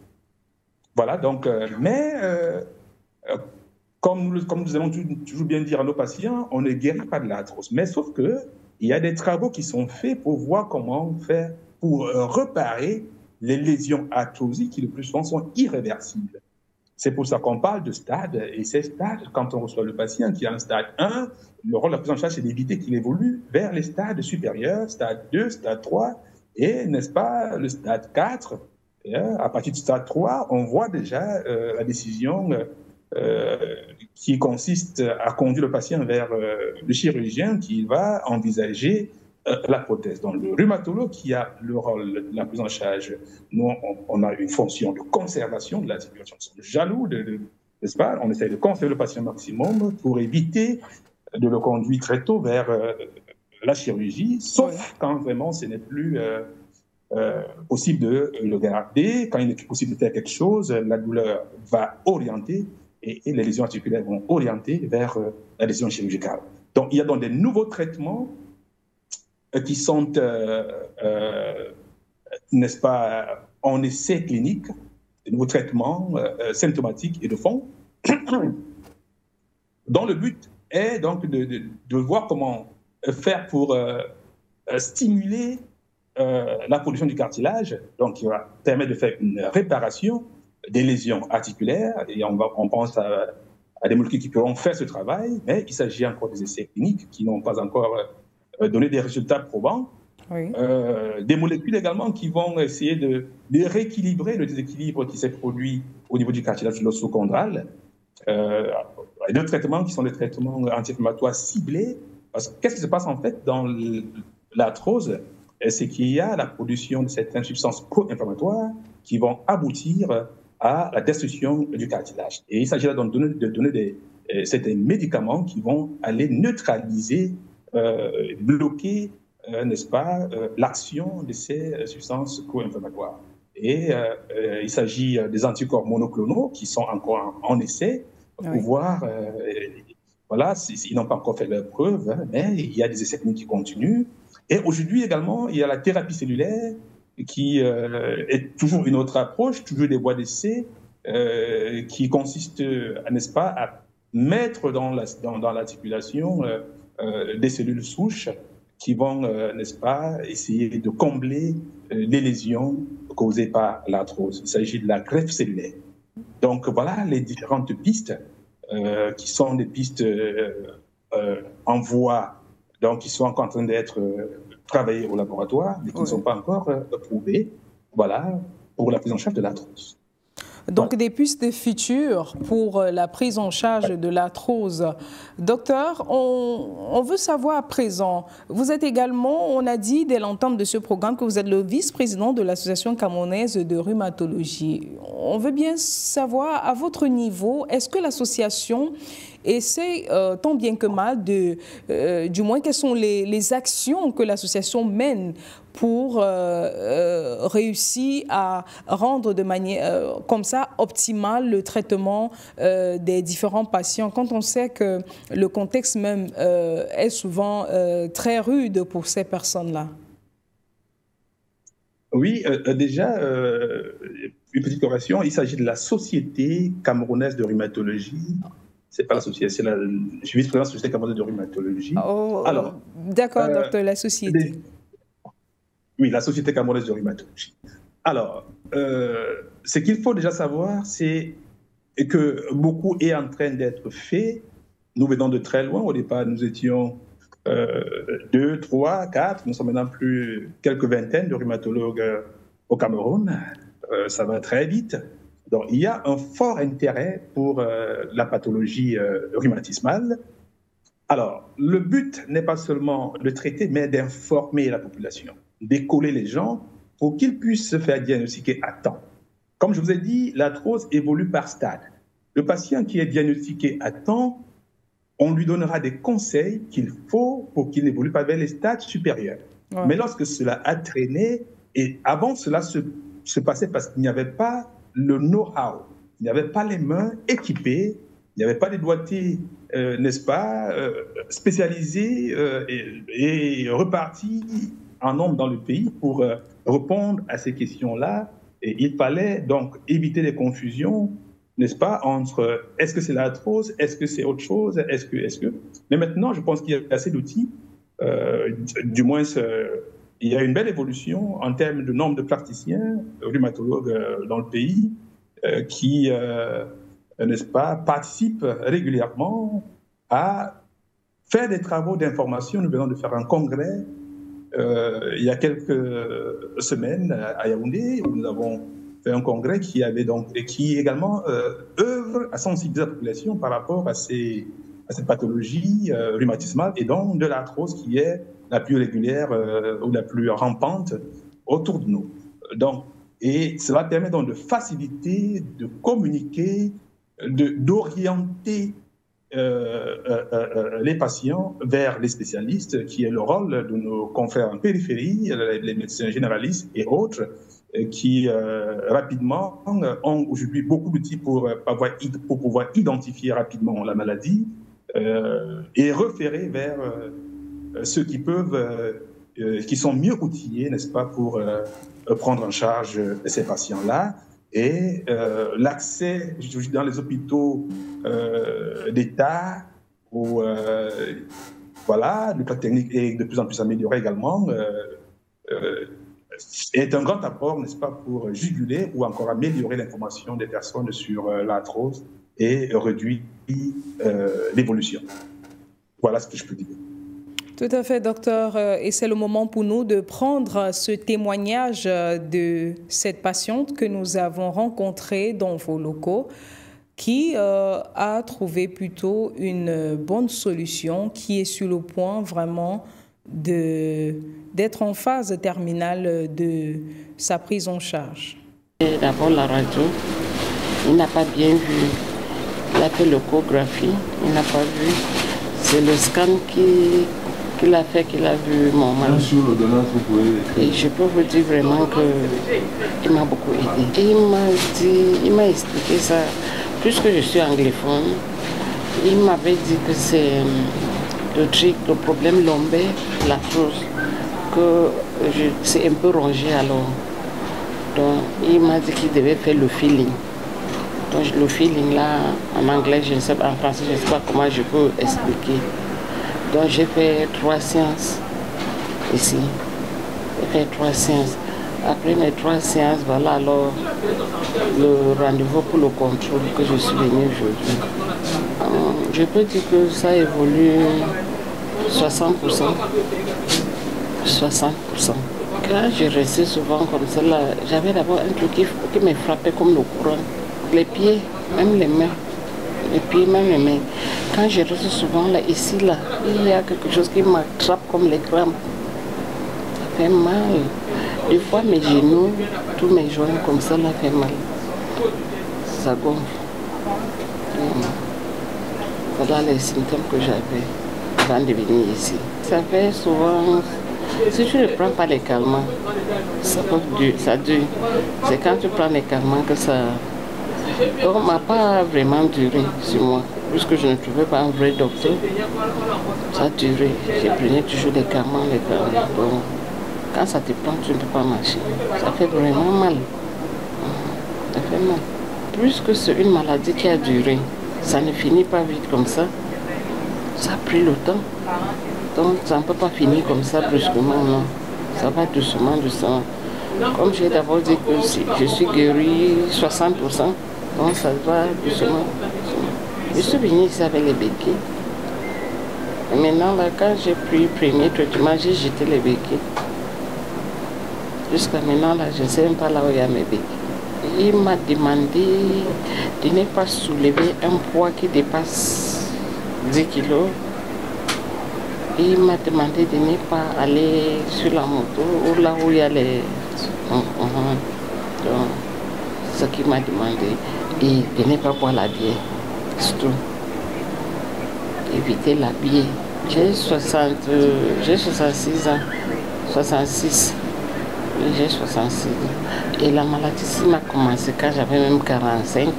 S2: Voilà, donc, comme nous allons toujours bien dire à nos patients, on ne guérit pas de l'arthrose. Mais sauf qu'il y a des travaux qui sont faits pour voir comment faire pour réparer les lésions arthrosiques qui le plus souvent sont irréversibles. C'est pour ça qu'on parle de stades, et ces stades, quand on reçoit le patient qui a un stade 1, le rôle de la prise en charge, c'est d'éviter qu'il évolue vers les stades supérieurs, stade 2, stade 3, et, n'est-ce pas, le stade 4. Et, à partir du stade 3, on voit déjà la décision qui consiste à conduire le patient vers le chirurgien qui va envisager la prothèse. Donc, le rhumatologue qui a le rôle de la prise en charge, nous, on a une fonction de conservation de la situation. Nous sommes jaloux, n'est-ce pas? On essaie de conserver le patient maximum pour éviter de le conduire très tôt vers la chirurgie, sauf quand vraiment ce n'est plus possible de le garder. Quand il est possible de faire quelque chose, la douleur va orienter et les lésions articulaires vont orienter vers la lésion chirurgicale. Donc, il y a donc des nouveaux traitements qui sont, n'est-ce pas, en essai clinique, des nouveaux traitements symptomatiques et de fond, dont le but est donc de voir comment faire pour stimuler la production du cartilage, donc qui va permettre de faire une réparation des lésions articulaires, et on pense à des molécules qui pourront faire ce travail, mais il s'agit encore des essais cliniques qui n'ont pas encore donné des résultats probants. Oui. Des molécules également qui vont essayer de rééquilibrer le déséquilibre qui s'est produit au niveau du cartilage ossocondral. Et d'autres traitements qui sont des traitements anti-inflammatoires ciblés. Parce que qu'est-ce qui se passe en fait dans l'arthrose? C'est qu'il y a la production de certaines substances pro-inflammatoires qui vont aboutir à la destruction du cartilage. Et il s'agit là donc de donner certains médicaments qui vont aller neutraliser, bloquer n'est-ce pas, l'action de ces substances pro-inflammatoires. Et il s'agit des anticorps monoclonaux qui sont encore en essai pour pouvoir, voilà, ils n'ont pas encore fait leur preuve, hein, mais il y a des essais cliniques qui continuent. Et aujourd'hui également, il y a la thérapie cellulaire qui est toujours une autre approche, toujours des voies d'essai qui consiste, n'est-ce pas, à mettre dans l'articulation des cellules souches qui vont, n'est-ce pas, essayer de combler les lésions causées par l'arthrose. Il s'agit de la greffe cellulaire. Donc voilà les différentes pistes qui sont des pistes en voie, donc qui sont encore en train d'être travaillées au laboratoire, mais qui ne sont pas encore prouvées, voilà, pour la prise en charge de l'arthrose.
S1: Donc, des pistes futures pour la prise en charge de l'arthrose. Docteur, on veut savoir à présent, vous êtes également, on a dit dès l'entame de ce programme que vous êtes le vice-président de l'Association camerounaise de rhumatologie. On veut bien savoir, à votre niveau, est-ce que l'association essaie tant bien que mal du moins quelles sont les actions que l'association mène pour réussir à rendre de manière comme ça optimale le traitement des différents patients, quand on sait que le contexte même est souvent très rude pour ces personnes-là?
S2: Oui, déjà, une petite correction, il s'agit de la Société camerounaise de rhumatologie. C'est pas l'association, je suis vice-président de la Société camerounaise de rhumatologie.
S1: Oh, alors, d'accord, docteur, la société.
S2: Oui, la Société camerounaise de rhumatologie. Alors, ce qu'il faut déjà savoir, c'est que beaucoup est en train d'être fait. Nous venons de très loin. Au départ, nous étions 2, 3, 4. Nous sommes maintenant plus quelques vingtaines de rhumatologues au Cameroun. Ça va très vite. Donc, il y a un fort intérêt pour la pathologie rhumatismale. Alors, le but n'est pas seulement de traiter, mais d'informer la population, d'écoler les gens pour qu'ils puissent se faire diagnostiquer à temps. Comme je vous ai dit, l'arthrose évolue par stade. Le patient qui est diagnostiqué à temps, on lui donnera des conseils qu'il faut pour qu'il n'évolue pas vers les stades supérieurs. Ouais. Mais lorsque cela a traîné, et avant cela se passait parce qu'il n'y avait pas le know-how, il n'y avait pas les mains équipées, il n'y avait pas des doigtés, n'est-ce pas, spécialisés et repartis en nombre dans le pays pour répondre à ces questions-là. Et il fallait donc éviter les confusions, n'est-ce pas, entre est-ce que c'est l'arthrose, est-ce que c'est autre chose, est-ce que... Mais maintenant, je pense qu'il y a assez d'outils, du moins il y a une belle évolution en termes de nombre de praticiens, rhumatologues dans le pays, qui, n'est-ce pas, participent régulièrement à faire des travaux d'information. Nous venons de faire un congrès il y a quelques semaines à Yaoundé, où nous avons fait un congrès qui avait donc, et qui également œuvre à sensibiliser la population par rapport à ces pathologies rhumatismales et donc de l'arthrose qui est la plus régulière ou la plus rampante autour de nous. Donc, et cela permet donc de faciliter, de communiquer, d'orienter les patients vers les spécialistes, qui est le rôle de nos confrères en périphérie, les médecins généralistes et autres, qui rapidement ont aujourd'hui beaucoup d'outils pour pouvoir identifier rapidement la maladie et référer vers ceux qui peuvent, qui sont mieux outillés, n'est-ce pas, pour prendre en charge ces patients-là. Et l'accès dans les hôpitaux d'État, où voilà, le cadre technique est de plus en plus amélioré également, est un grand apport, n'est-ce pas, pour juguler ou encore améliorer l'information des personnes sur l'arthrose et réduire l'évolution. Voilà ce que je peux dire.
S1: Tout à fait, docteur. Et c'est le moment pour nous de prendre ce témoignage de cette patiente que nous avons rencontrée dans vos locaux, qui a trouvé plutôt une bonne solution, qui est sur le point vraiment d'être en phase terminale de sa prise en charge.
S6: D'abord, la radio, il n'a pas bien vu. Il a fait l'échographie, il n'a pas vu. C'est le scan qui qu'il a fait, qu'il a vu mon mal. Et je peux vous dire vraiment qu'il m'a beaucoup aidé. Et il m'a expliqué ça, puisque je suis anglophone, il m'avait dit que c'est le problème lombaire, la chose, que c'est un peu rongé alors. Donc il m'a dit qu'il devait faire le feeling. Donc le feeling là, en anglais, je ne sais pas, en français, je ne sais pas comment je peux expliquer. Donc j'ai fait 3 séances ici. J'ai fait 3 séances. Après mes 3 séances, voilà alors le rendez-vous pour le contrôle que je suis venue aujourd'hui. Je peux dire que ça évolue 60%. 60%. Quand je restais souvent comme ça, j'avais d'abord un truc qui me frappait comme le courant. Les pieds, même les mains. Les pieds, même les mains. Quand je reste souvent là, ici, là, il y a quelque chose qui m'attrape comme les crampes. Ça fait mal. Des fois, mes genoux, tous mes joints comme ça, là, fait mal. Ça gonfle. Voilà les symptômes que j'avais avant de venir ici. Ça fait souvent, si tu ne prends pas les calmants, ça dure. C'est quand tu prends les calmants que ça... Donc, on m'a pas vraiment duré sur moi, puisque je ne trouvais pas un vrai docteur. Ça a duré. Je prenais toujours les calmants. Donc, quand ça te prend, tu ne peux pas marcher. Ça fait vraiment mal. Ça fait mal. Puisque c'est une maladie qui a duré, ça ne finit pas vite comme ça. Ça a pris le temps. Donc, ça ne peut pas finir comme ça brusquement, non. Ça va doucement, doucement. Comme j'ai d'abord dit que je suis guérie 60%, donc ça va doucement. Je suis venue ici avec les béquilles. Et maintenant, là, quand j'ai pris le premier traitement, j'ai jeté les béquilles. Jusqu'à maintenant, là, je ne sais même pas là où il y a mes béquilles. Il m'a demandé de ne pas soulever un poids qui dépasse 10 kilos. Et il m'a demandé de ne pas aller sur la moto ou là où il y a les... Donc, ce qu'il m'a demandé. Et de ne pas boire la bière. Surtout. Éviter la bière. J'ai 66 ans. 66. J'ai 66 ans. Et la maladie m'a commencé quand j'avais même 45 ans.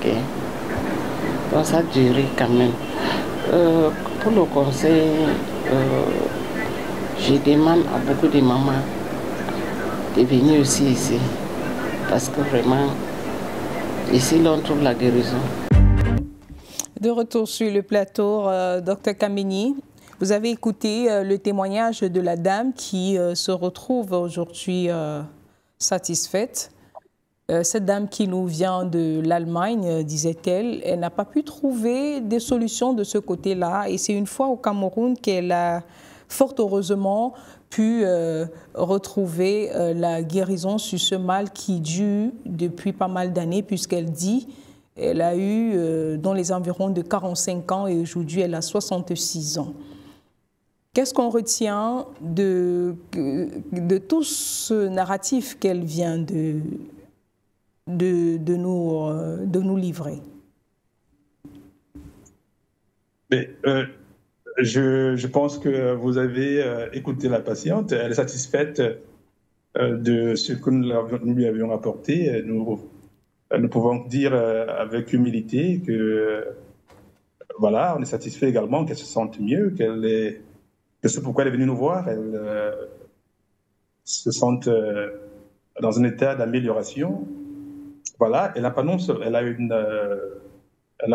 S6: Donc ça a duré quand même. Pour le conseil, je demande à beaucoup de mamans de venir aussi ici. Parce que vraiment, ici, là, on trouve la guérison.
S1: De retour sur le plateau, Dr Kameni, vous avez écouté le témoignage de la dame qui se retrouve aujourd'hui satisfaite. Cette dame qui nous vient de l'Allemagne, disait-elle, elle n'a pas pu trouver des solutions de ce côté-là. Et c'est une fois au Cameroun qu'elle a fort heureusement pu retrouver la guérison sur ce mal qui dure depuis pas mal d'années, puisqu'elle dit qu'elle a eu dans les environs de 45 ans et aujourd'hui elle a 66 ans. Qu'est-ce qu'on retient de tout ce narratif qu'elle vient de nous livrer?
S2: Mais, je pense que vous avez écouté la patiente. Elle est satisfaite de ce que nous lui avions apporté. Nous pouvons dire avec humilité que voilà, on est satisfait également qu'elle se sente mieux, que c'est pourquoi elle est venue nous voir. Elle se sente dans un état d'amélioration. Voilà, elle a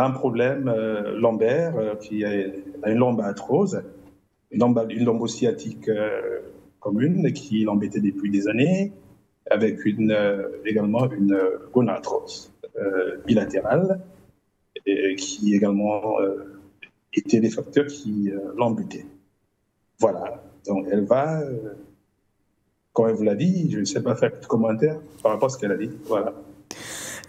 S2: un problème lombaire, elle a une lombarthrose, une lombosciatique commune qui l'embêtait depuis des années, avec également une gonarthrose bilatérale, qui également étaient des facteurs qui l'embêtaient. Voilà, donc elle va, comme elle vous l'a dit, je ne sais pas faire de commentaires par rapport à ce qu'elle a dit. Voilà.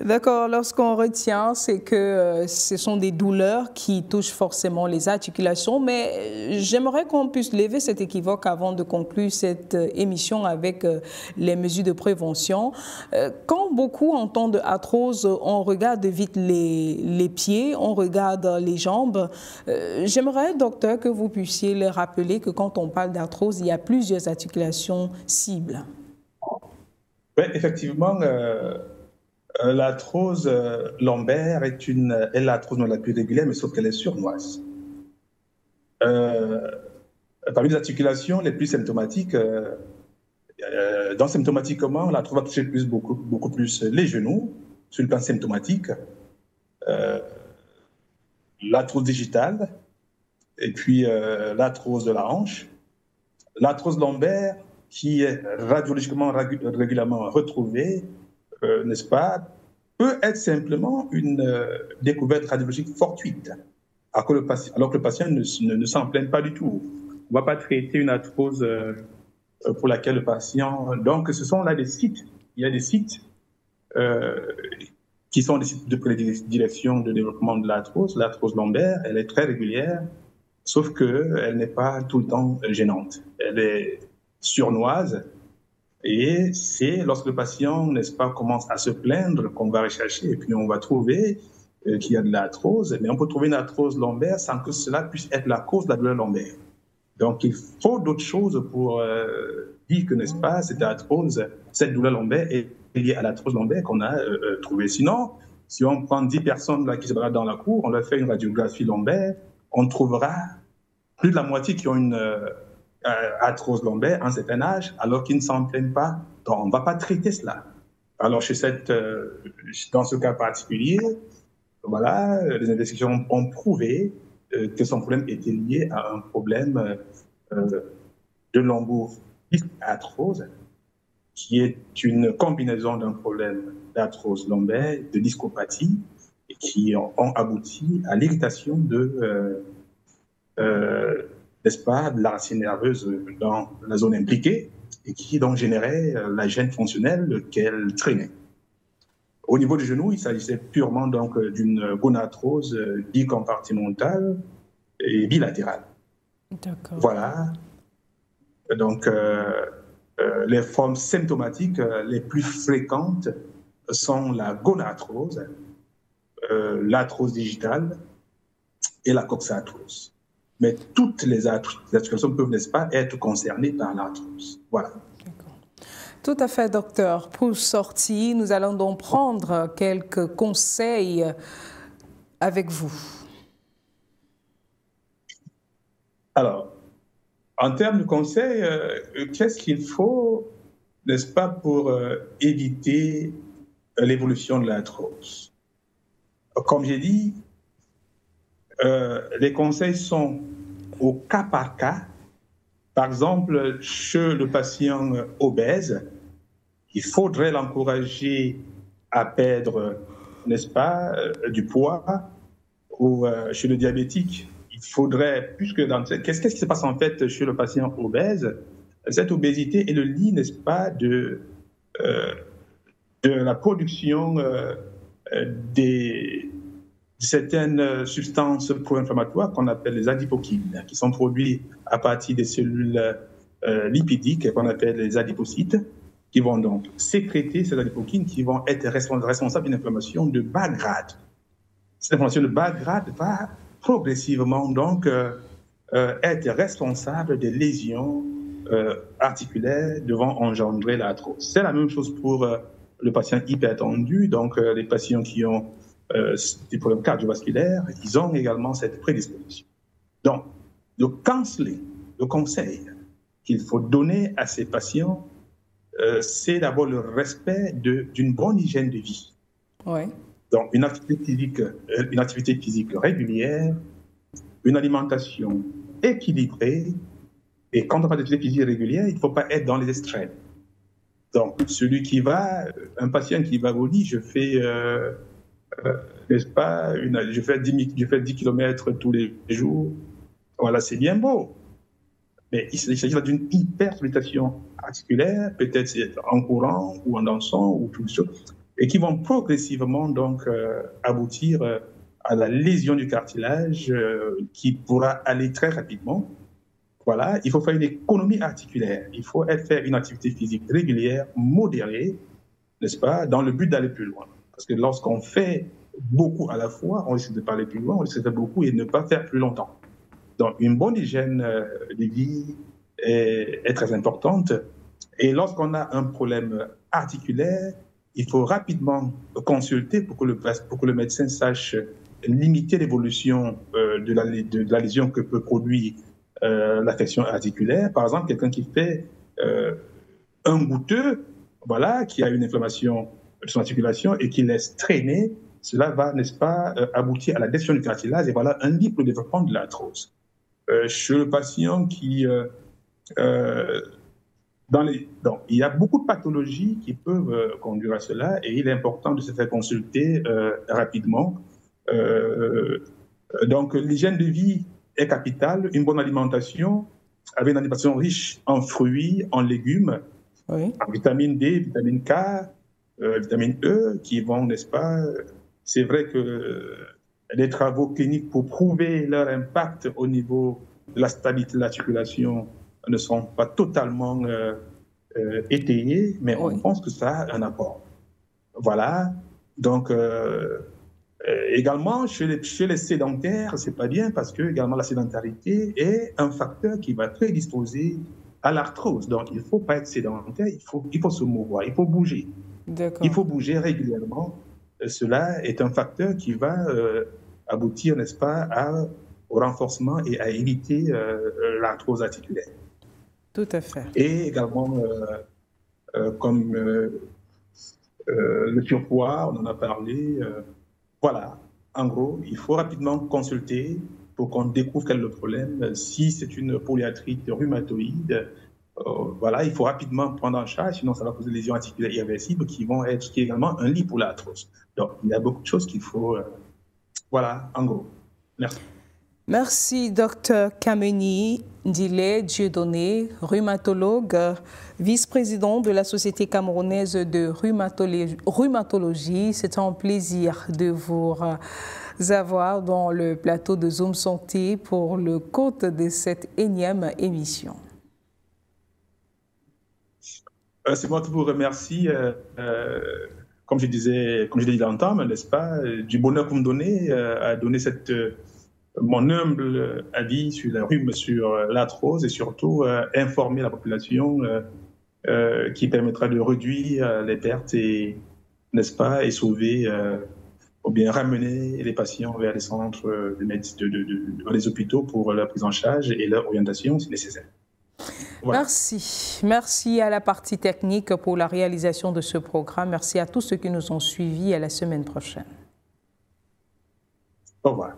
S1: D'accord, lorsqu'on retient, c'est que ce sont des douleurs qui touchent forcément les articulations, mais j'aimerais qu'on puisse lever cet équivoque avant de conclure cette émission avec les mesures de prévention. Quand beaucoup entendent arthrose, on regarde vite les pieds, on regarde les jambes. J'aimerais, docteur, que vous puissiez leur rappeler que quand on parle d'arthrose, il y a plusieurs articulations cibles.
S2: Oui, effectivement, l'arthrose lombaire est l'arthrose la plus régulière, mais sauf qu'elle est sournoise. Parmi les articulations les plus symptomatiques, symptomatiquement, l'arthrose va toucher beaucoup plus les genoux, sur le plan symptomatique, l'arthrose digitale, et puis l'arthrose de la hanche. L'arthrose lombaire, qui est radiologiquement régulièrement retrouvée, n'est-ce pas, peut être simplement une découverte radiologique fortuite, alors que le patient ne s'en plaint pas du tout. On ne va pas traiter une arthrose pour laquelle le patient... Donc, ce sont là des sites. Il y a des sites qui sont des sites de prédilection de développement de l'arthrose. L'arthrose lombaire, elle est très régulière, sauf qu'elle n'est pas tout le temps gênante. Elle est surnoise. Et c'est lorsque le patient, n'est-ce pas, commence à se plaindre qu'on va rechercher et puis on va trouver qu'il y a de l'arthrose. Mais on peut trouver une arthrose lombaire sans que cela puisse être la cause de la douleur lombaire. Donc, il faut d'autres choses pour dire que, n'est-ce pas, cette arthrose, cette douleur lombaire est liée à l'arthrose lombaire qu'on a trouvée. Sinon, si on prend 10 personnes là, qui se baladent dans la cour, on leur fait une radiographie lombaire, on trouvera plus de la moitié qui ont une arthrose lombaire à un certain âge, alors qu'ils ne s'en plaignent pas. Donc, on ne va pas traiter cela. Alors, dans ce cas particulier, voilà, les investigations ont prouvé que son problème était lié à un problème de lomboarthrose, qui est une combinaison d'un problème d'arthrose lombaire, de discopathie, et qui ont abouti à l'irritation n'est-ce pas, de la racine nerveuse dans la zone impliquée et qui donc générait la gêne fonctionnelle qu'elle traînait. Au niveau du genou, il s'agissait purement donc d'une gonarthrose bicompartimentale et bilatérale.
S1: D'accord.
S2: Voilà. Donc, les formes symptomatiques les plus fréquentes sont la gonarthrose, l'arthrose digitale et la coxarthrose. Mais toutes les articulations peuvent, n'est-ce pas, être concernées par l'arthrose. Voilà.
S1: Tout à fait, docteur. Pour sortir, nous allons donc prendre quelques conseils avec vous.
S2: Alors, en termes de conseils, qu'est-ce qu'il faut, n'est-ce pas, pour éviter l'évolution de l'arthrose? Comme j'ai dit, les conseils sont au cas par cas. Par exemple, chez le patient obèse, il faudrait l'encourager à perdre, n'est-ce pas, du poids. Ou chez le diabétique, il faudrait, qu'est-ce qui se passe en fait chez le patient obèse? Cette obésité est le lit, n'est-ce pas, de la production de certaines substances pro-inflammatoires qu'on appelle les adipokines, qui sont produites à partir des cellules lipidiques qu'on appelle les adipocytes, qui vont donc sécréter ces adipokines qui vont être responsables d'une inflammation de bas grade. Cette inflammation de bas grade va progressivement donc être responsable des lésions articulaires devant engendrer l'arthrose. C'est la même chose pour le patient hypertendu, donc les patients qui ont des problèmes cardiovasculaires, ils ont également cette prédisposition. Donc, le conseil qu'il faut donner à ces patients, c'est d'abord le respect d'une bonne hygiène de vie.
S1: Ouais.
S2: Donc, une activité physique régulière, une alimentation équilibrée, et quand on parle d'activité physique régulière, il ne faut pas être dans les extrêmes. Donc, un patient qui va vous dire, je fais... n'est-ce pas, je fais 10 km tous les jours. Voilà, c'est bien beau. Mais il s'agit d'une hypersollicitation articulaire, peut-être en courant ou en dansant ou tout ça. et qui vont progressivement donc aboutir à la lésion du cartilage qui pourra aller très rapidement. Voilà, il faut faire une économie articulaire, il faut faire une activité physique régulière, modérée, n'est-ce pas, dans le but d'aller plus loin. Parce que lorsqu'on fait beaucoup à la fois, on risque de parler plus loin, on risque de faire beaucoup et ne pas faire plus longtemps. Donc, une bonne hygiène de vie est très importante. Et lorsqu'on a un problème articulaire, il faut rapidement consulter pour que le médecin sache limiter l'évolution de la lésion que peut produire l'affection articulaire. Par exemple, quelqu'un qui fait un goutteux, voilà, qui a une inflammation de son articulation et qui laisse traîner, cela va, n'est-ce pas, aboutir à la descension du cartilage et voilà un lit pour le développement de l'arthrose. Chez le patient qui... donc, il y a beaucoup de pathologies qui peuvent conduire à cela et il est important de se faire consulter rapidement. Donc, l'hygiène de vie est capitale. Une bonne alimentation, avec une alimentation riche en fruits, en légumes, en vitamine D, vitamine K, vitamine E, qui vont, n'est-ce pas, c'est vrai que les travaux cliniques pour prouver leur impact au niveau de la stabilité de l'articulation ne sont pas totalement étayés, mais on pense que ça a un apport. Voilà. Donc, également, chez les sédentaires, c'est pas bien parce que également la sédentarité est un facteur qui va prédisposer à l'arthrose. Donc, il ne faut pas être sédentaire, il faut se mouvoir, il faut bouger. Il faut bouger régulièrement. Cela est un facteur qui va aboutir, n'est-ce pas, au renforcement et à éviter l'arthrose articulaire.
S1: Tout à fait.
S2: Et également, comme le surpoids, on en a parlé. Voilà, en gros, il faut rapidement consulter pour qu'on découvre quel est le problème. Si c'est une polyarthrite rhumatoïde, voilà, il faut rapidement prendre en charge, sinon ça va causer des lésions articulaires irréversibles qui est également un lit pour l'arthrose. Donc, il y a beaucoup de choses qu'il faut... voilà, en gros. Merci.
S1: Merci, Dr Kameni Ndile Dieudonné, rhumatologue, vice-président de la Société camerounaise de rhumatologie. C'est un plaisir de vous avoir dans le plateau de Zoom Santé pour le compte de cette énième émission.
S2: C'est moi qui vous remercie. Comme je l'ai dit longtemps, n'est-ce pas, du bonheur que vous me donnez à donner mon humble avis sur la rhume, sur l'arthrose et surtout informer la population qui permettra de réduire les pertes et, n'est-ce pas, et sauver ou bien ramener les patients vers les centres les hôpitaux pour leur prise en charge et leur orientation si nécessaire. Voilà.
S1: Merci. Merci à la partie technique pour la réalisation de ce programme. Merci à tous ceux qui nous ont suivis. À la semaine prochaine.
S2: Au revoir.